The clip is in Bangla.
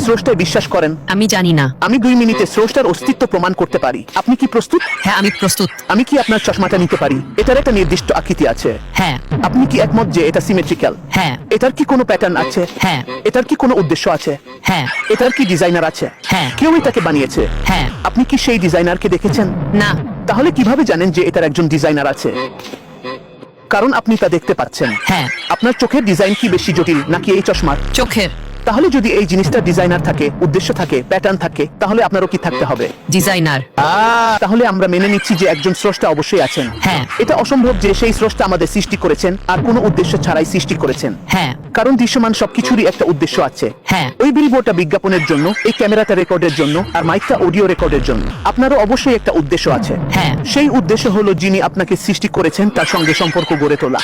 স্রষ্টায় বিশ্বাস করেন? আমি জানি না। আমি 2 মিনিটে স্রষ্টার অস্তিত্ব প্রমাণ করতে পারি। আপনি কি প্রস্তুত? হ্যাঁ, আমি প্রস্তুত। আমি কি আপনার চশমাটা নিতে পারি? এটার একটা নির্দিষ্ট আকৃতি আছে। হ্যাঁ। আপনি কি একমত যে এটা সিমেট্রিক্যাল? হ্যাঁ। এটার কি কোনো প্যাটার্ন আছে? হ্যাঁ। এটার কি কোনো উদ্দেশ্য আছে? হ্যাঁ। এটার কি ডিজাইনার আছে? হ্যাঁ। কেউ এটাকে বানিয়েছে? হ্যাঁ। আপনি কি সেই ডিজাইনারকে দেখেছেন? না। তাহলে কিভাবে জানেন যে এটার একজন ডিজাইনার আছে? কারণ আপনি তা দেখতে পাচ্ছেন। হ্যাঁ। আপনার চোখের ডিজাইন কি বেশি জটিল নাকি এই চশমার? চোখের। তাহলে যদি এই জিনিসটা ডিজাইনার থাকে, উদ্দেশ্য থাকে, প্যাটার্ন থাকে, তাহলে আপনারও কি থাকতে হবে? ডিজাইনার। তাহলে আমরা মেনে নিচ্ছি যে একজন স্রষ্টা অবশ্যই আছেন। হ্যাঁ। এটা অসম্ভব যে সেই স্রষ্টা আমাদের সৃষ্টি করেছেন আর কোনো উদ্দেশ্য ছাড়াই সৃষ্টি করেছেন। হ্যাঁ। কারণ দৃশ্যমান সবকিছুরই একটা উদ্দেশ্য আছে। হ্যাঁ। ওই বিলবোর্ডটা বিজ্ঞাপনের জন্য, এই ক্যামেরাটা রেকর্ডের জন্য, আর মাইকটা অডিও রেকর্ডের জন্য। আপনারও অবশ্যই একটা উদ্দেশ্য আছে। হ্যাঁ। সেই উদ্দেশ্য হলো যিনি আপনাকে সৃষ্টি করেছেন তার সঙ্গে সম্পর্ক গড়ে তোলা।